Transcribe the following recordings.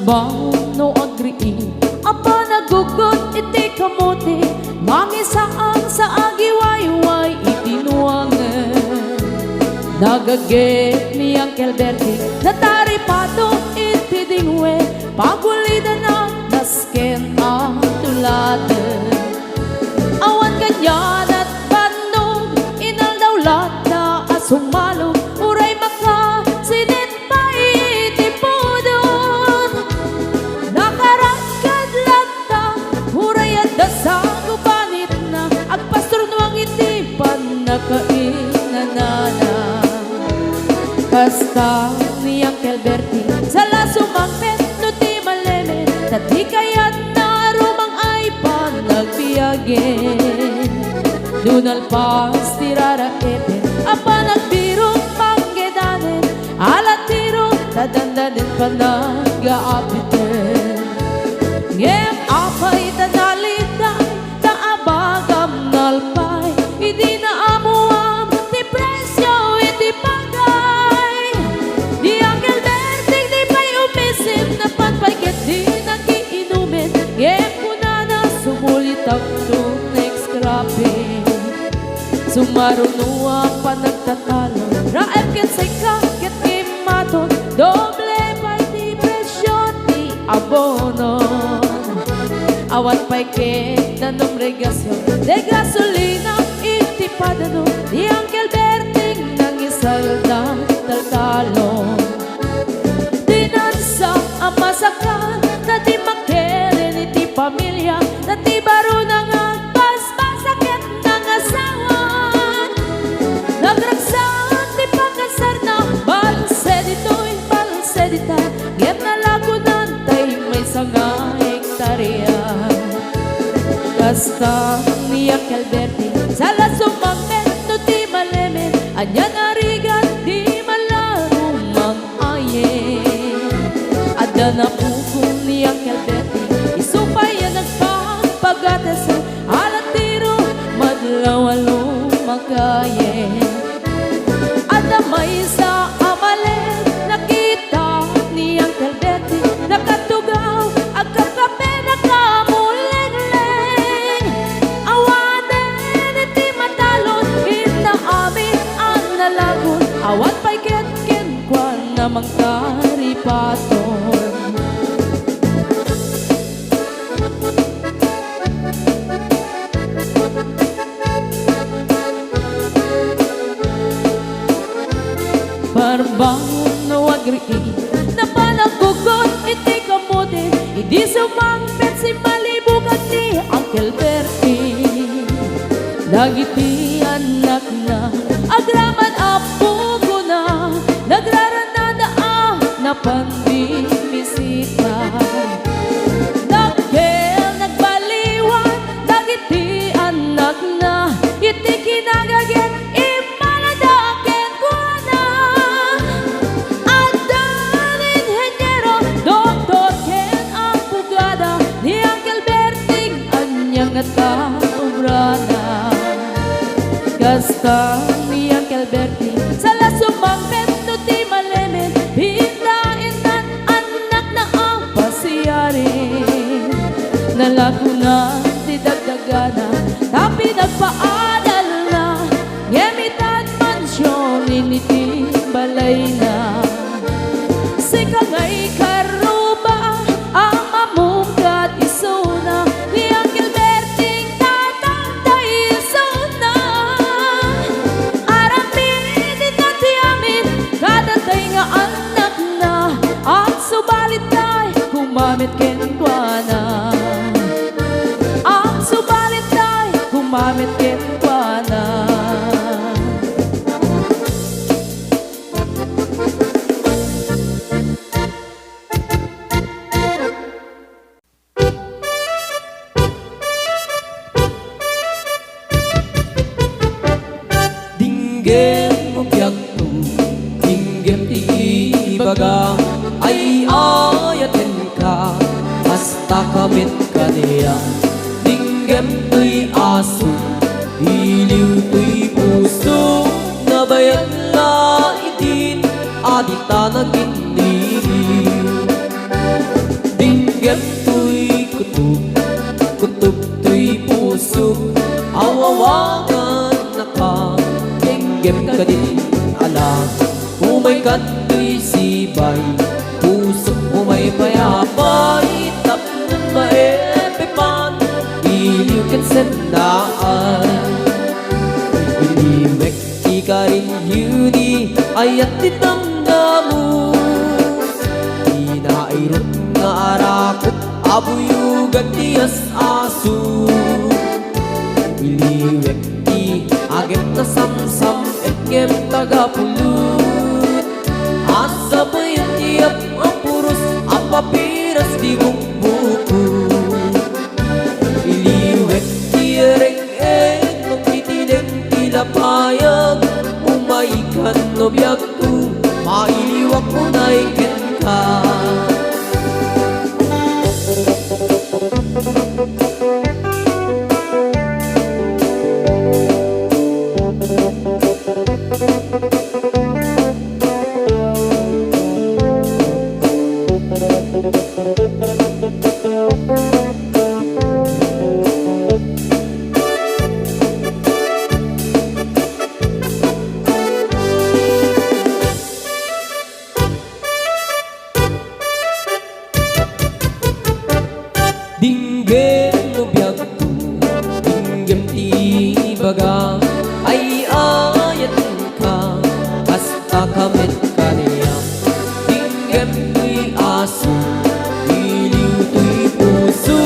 Barbaw no agree apa nagugot iti kamote mangisaan sa agiwayway itinuangan nagagit ni Uncle Bertie nataripado iti dingwe pagulida na nasken ang tuladan awan kanyan at bandong inaldawlat na asumalo uray maka sinit pa iti podon nakaragkad lagta uray at dasang ubanit na agpastor nuang iti panakainanana kasta ni Uncle Bertie sala sumangpet no ti maleme tati kayat na rumang ay panagbiyagen dunal pas tirara ete apa nagbirong panggedanen alat tiro tadandanen panag-aapiten ngem apay tanaliday taabagam nalpay hindi na amuam ti presyo iti pagay di Uncle Bertie di pa'y umisim na panpayget di nagiinumin ngem kunana sumulit ang next scrapping sumarunua pa nagtatalo raep ket say kaket kimaton doble pa'y di presyo ti abono awan pa'y ket nanom regasyon de gasolina iti padano di Uncle Bertie nang isalda taltalon dinansa ang masakal na di makeren iti pamilya na di baro nang agpaspasaket ng asawan nagragsan di pagkasar na balse dito'y balse dita ngem nalagunan tay may sanga hektarya kasta ni Uncle Bertie sala sumangmen no ti malemen anya narigan di malarumang ayen ada na pukong ni Uncle Bertie isupay yan nagpapagatas alat tiro madlawalo magayen ada may sa amalen nakita ni Uncle Bertie nakatugaw agkakape nakamuleng-leng awanen iti matalon inaamit ang nalagon awat pa'y ket-ken kwa namang karipaton Barbaw no agree na panagugot iti kamote hindi sumangpet si malibugan ni Uncle Bertie dagiti anak na agraman apo ko na nagraranada na panbimisita dagkel nagbaliwan dagiti anak na iti kinagaget imaladaken ko na adan inhenyero doktor ken abogada ni Uncle Bertie anyang at kaubrana kasta ni Uncle Bertie sala sumangpet no ti malemen hindain nan anak na ang pasiyarin nalagunan ti dagdagana tapi nagpaadal na ngemitan mansyon initi balay na sikangay karuba ang mamungkat isuna ni Uncle Bertie tatangtay isuna aramin itati amin kadatay nga anak na at subalit tay kumamit kenkwana at subalit tay kumamit kenkwana Dinggem mo biyagto, dinggem ti ibaga ay ayaten ka hasta kabit ka niya dinggem to'y aso iliw to'y puso nabayad la itin adita nagindi kutob to'y puso awawangan nakagenggam ka din alam umay ka to'y sibay puso umay payapay tapnan maepepan iliw kan sendaan iliwek ikarin yuni ayat ditanggamu inairut nga arakot abuyugan tiyas asu iliwek ti agem na samsam etgem tagapulut asa bayan tiap apurus apapiras di bukbuku iliwek ti ereng-eng magtitineng tilapayag umaikan no biyagtu mailiwak mo na ikin ka dinggem mo biyagtu dinggem ti baga ay ayat ka hasta kamit ka niya dinggem to'y aso iliw to'y puso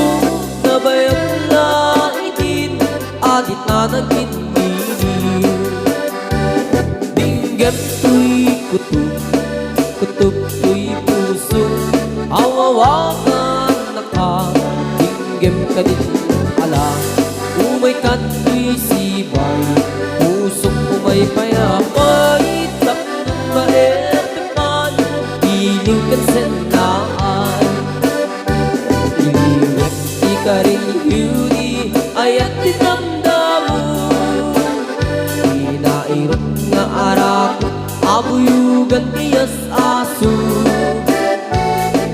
nabayang laitin adit na nagitminiw dinggem to'y kutob kutob to'y puso awawakan dinggem ka din ala umay ka to'y sibay pusok umay payapay tapnan maepepan iliw kan sendaan iliwek ikarin yuni ayat dinamdamu inairot nga arakot abuyugan tiyas asu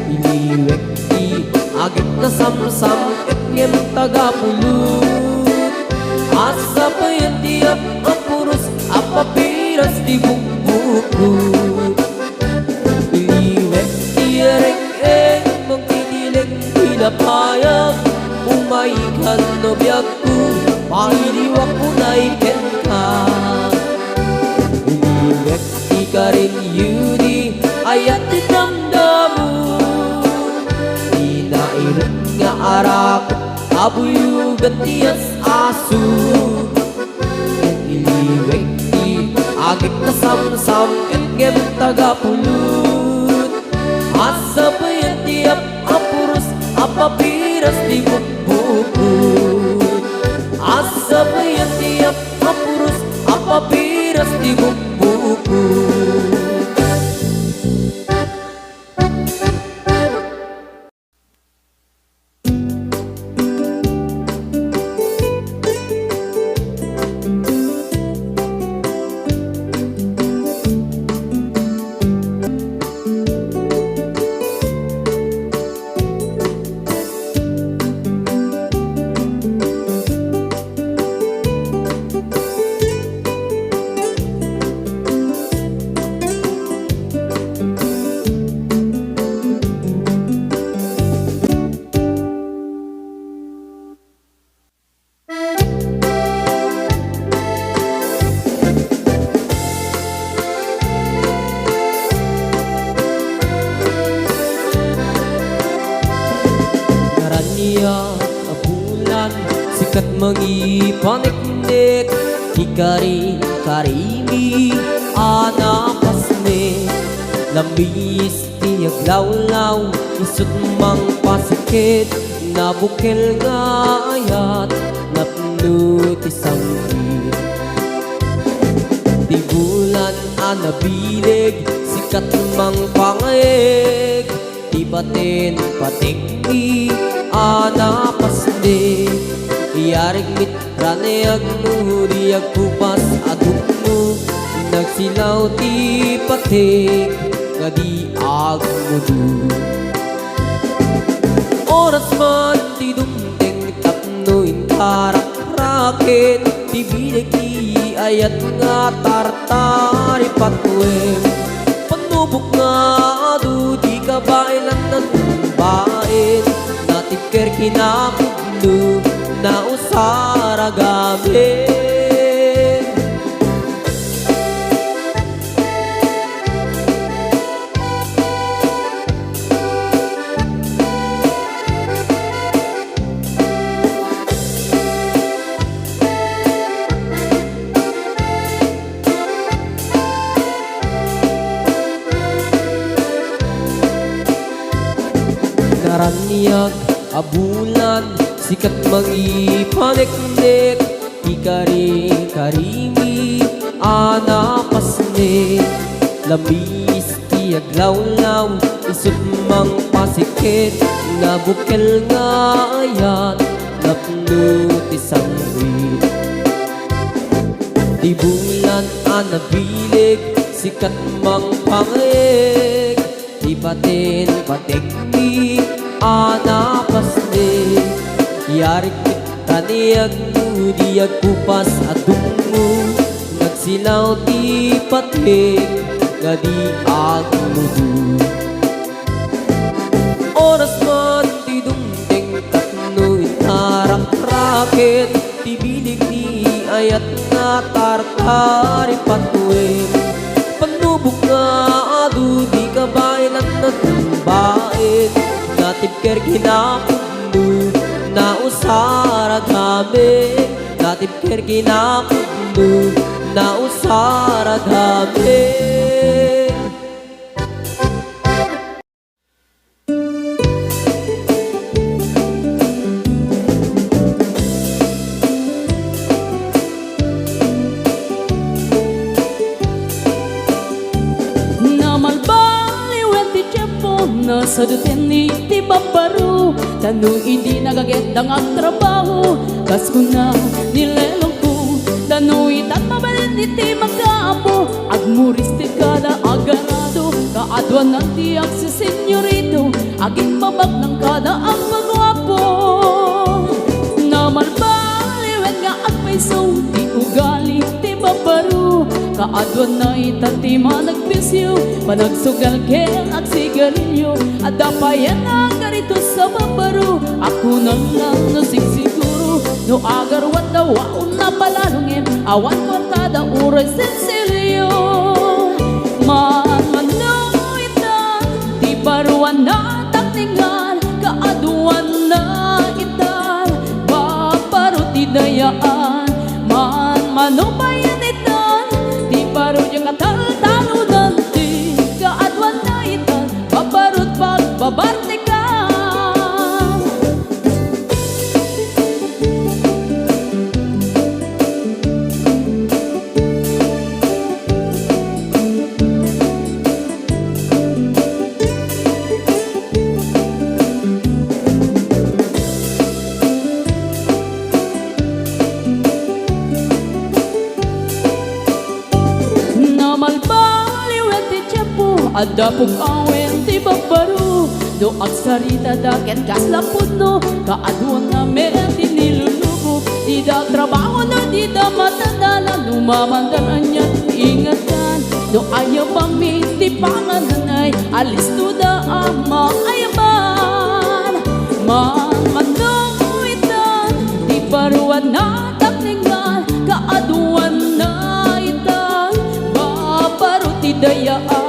iliwek ti agit na samsam etngem tagapulut asa payan tiap apurus apapiras di bukbukut iliwek ti ereng-eng magtitileg tilapayag umaikan no biyagku mailiwak mo na iken ka iliwek ti karin yuni ayat dinamdamu inairut nga arakot abuyugan tiyas asu iliwek ti agit na samsam etngem tagapulut asa bayan tiap apurus apapiras di bukbukut asa bayan tiap apurus apapiras di bukbukut bulan sikat mangipaniknik ikari karimi anapasne lambis tiyag lawlaw isut mang pasikit nabukel nga ayat napno ti sangkit di bulan anabilig sikat mang pangayeg ti batin patikni anapasne iyarig mitranayag no diag kupas aduk mo nagsilaw ti patik nga di agmudu oras man ti dumteng tarak-raket Ti bilik ti ayat nga tartari patwem Panubok nga adu di kabailan ng bain Natipker kinapudno na usara gabi Naraniyak abulan sikat mangipanek-nek Ikari-karimi anapasnek Labis ti aglaw-law isut mang pasikit Nabukel nga ayat napno ti sangwit Di bulan anabilig sikat mang pangeg Di paten-patek ti anapasnek Yarik kaniyag mo diyag kupas adung mo Nagsilaw ti patek nga di agmudu Oras man ti dumdeng tatno itarak-raket Ti bilig ni ayat nga tartari patwem Panubok nga adu di kabailan na tumbain Natipker kinapudno na usara gabi Natipker kinapudno na usara gabi Sa duteni ti babaru Tanu hindi nagaget ang trabaho Kas ko na nilelong ko Tanu itat mabalin iti magkaapo Agmuris ti kada agarado Kaadwan ng tiyak si senyorito Aging babag ng kada ang pagwapo Namalbaliwen nga agpaiso Ti ugali ti babaru Kaadwan na itati managpisyo Panagsugal kel at sigarilyo At dapayan ang garito sa babaro Ako na lang nasigsiguro No agarwat na waon na palalungin Awan kortada uray sensilyo Manmanuitan Di baruan na takningan Kaaduan na itan Babaro ti dayaan Manmanubayan itan Di baro yung katal-talo nanti Kaadwan na itan Babarot pagbabartikan Adapog awen ti babaru Do agsarita daket kaslapod no Kaadwan na meron ti nilulubo Di da trabaho no di da matandala Lumamandaran niya ingatan Do ayaw pami ti pangananay Alis no da ang maayaman Manuitan Di baruan na takningan Kaadwan na itan Babaro ti dayaan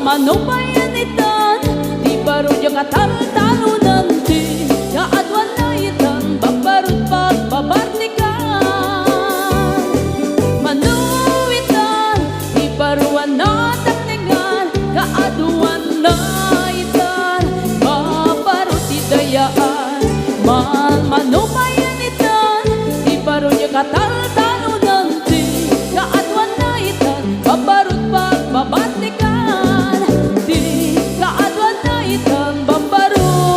Manubayan itan Di baro yung katal-talo nanti Kaadwan na itan Babarot pagbabartikan Manuitan Di baruan na takningan Kaadwan na itan Babarot idayaan Manubayan itan Di baro yung katal-talo nanti Kaadwan na itan Babarot pagbabartikan Di kaadwan na itang bambaro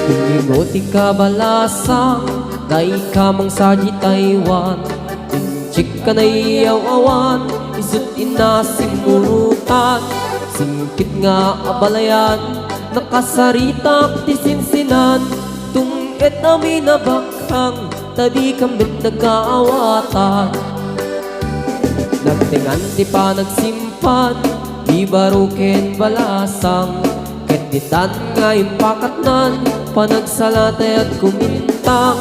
Ingoti ka balasang Dai ka mang saji Taiwan Inchik ka na iyaw awan Isut inasimurutan Singkit nga abalayan Nakasaritak ti sinsinan Tungit amin na bakhang Tadi kamit nagkaawatan Nagtingan ti pa nagsimpan Di baruken balasang Ketitan nga impakatnan Panagsalatay at kumintang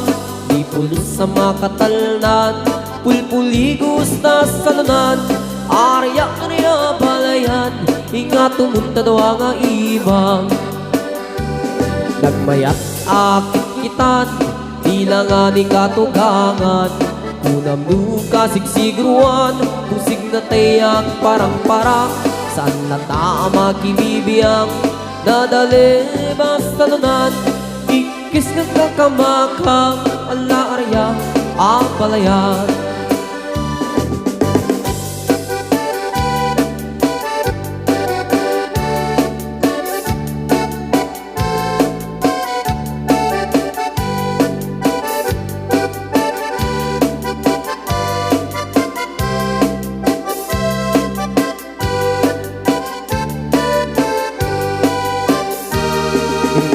Di pulos sa makatalnan Pulpuligos na salunan Arya niya balayan Inga tumunta daw nga ibang Nagmayat akit kitan Tila nga ni katugangan Kunam duka sigsigruan Pusig na tayak parang-parang Saan na tama kibibiyang Nadali basta nunan Ikis ng kakamakang Ala arya ang palayan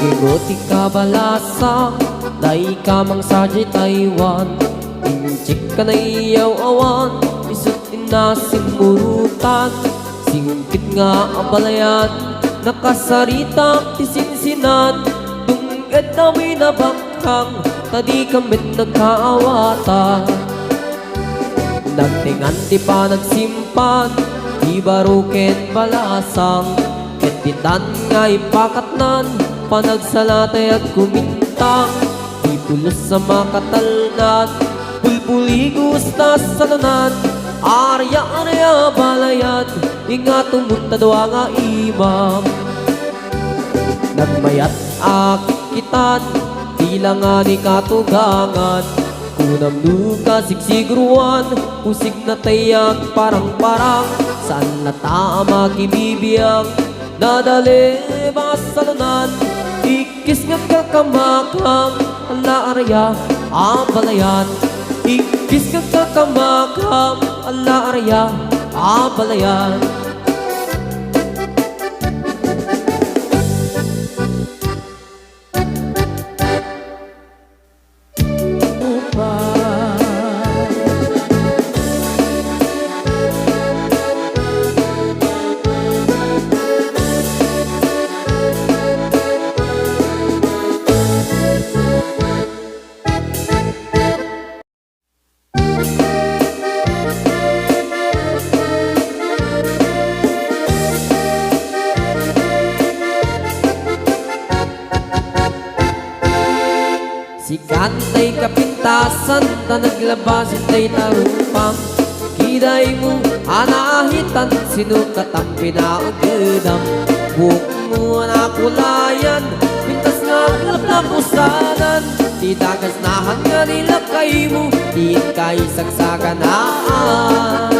Ingoti ka balasa Dai ka mang saji Taiwan Inchik ka na iyaw awan Isut inasimurutan Singkit nga abalayan Nakasaritak ti sinsinan Tungit amin na bakhang Tadi kamit nagkaawatan Nagtingan ti pa nagsimpan Di baruken balasang Ketitan nga ipakatnan Panagsalatay at kumintang Di pulos sa makatalnan Pulpuligos na salunan Arya balayan Inga tumunta daw nga imam Nagmayat akitan Tila nga ni katugangan Kunam duka sigsigruan Pusig na tayak parang-parang Saan na tama kibibiyang Nadali basalunan Ikis nga kakamakam Ala arya ang balayan Ikis nga kakamakam Ala arya ang balayan Si kantay kapintasan Ta naglabasin tay tarupang Kiday mo anahitan Sinukat ang pinaagdam Buhok mo nakulayan Pintas nga aglap na pusanan Di dagas nahan nga nilakay mo Di kay sagsaganaan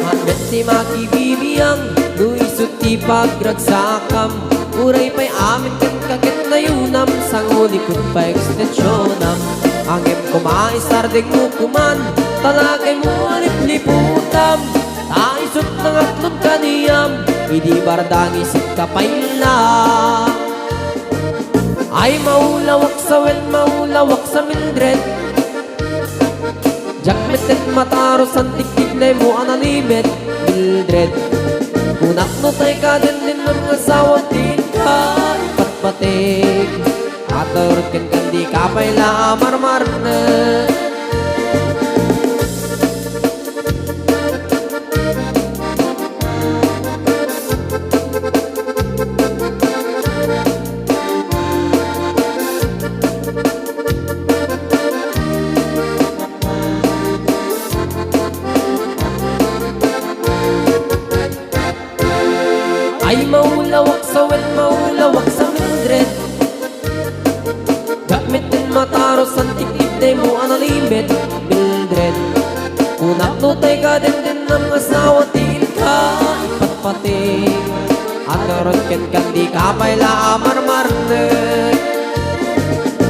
Handet si makibibiyang Luisot ti pagragsakam Uray pa'y amin kang kakit na yunam Sanguli kong pa ekstensyonam Angem kumaisardeng mo kuman Talagay mo alip-liputam Taisot ng atlon kaniyam Idi bardang isip kapayla Ay maulawak sa wen, maulawak sa Mildred Jakmetet mataros ang tiktik na mo analimet Mildred Kunak no tay ka din ng asawa din ka Ipatpatig Aturot kan kandi kapay la marmar na Ay maulawak sa wen, maulawak sa Mildred Gamitin mataros ang tiktik na mo anali Karot ken kan di kapay la amarmarnet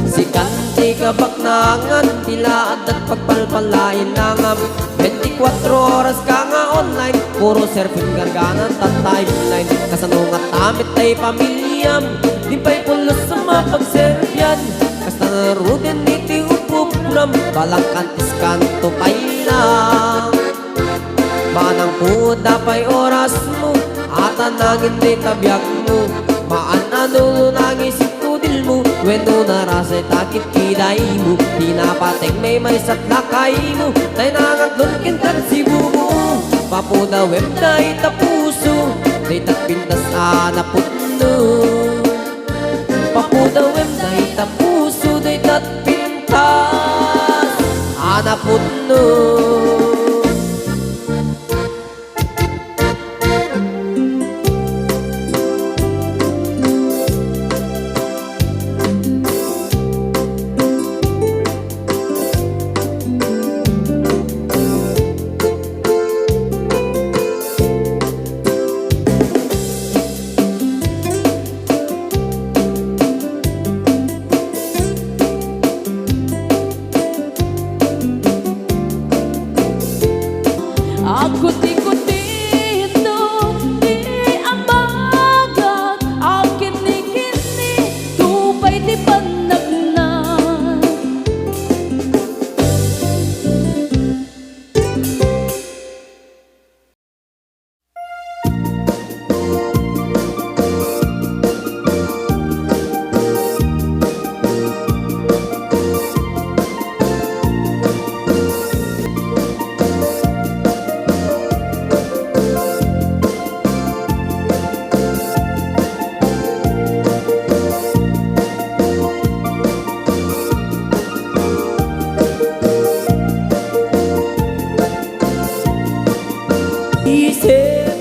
Si kanti kabaknangan tila at pagpalpalain langam 24 oras ka nga online Puro surfing garganan ta timeline Kasanungat tamit tay pamilyam Di pa'y pulos sa mapagservyan Kasta narudin iti upupulam Balang kantis kanto pa'y lang Manang puda pa'y oras mo At anangin di tabyak mo Maanano nangis itudil mo Weno narasay takit kiday mo Pinapatek may sat lakay mo Tay nangatlon kintan sibu mo Papuda web na itapuso Day tatpintas anaputno Papuda web na itapuso Day tatpintas anaputno Kuti-kuti ito, di amagat Ang kini-kini, tupay di panagnan Isip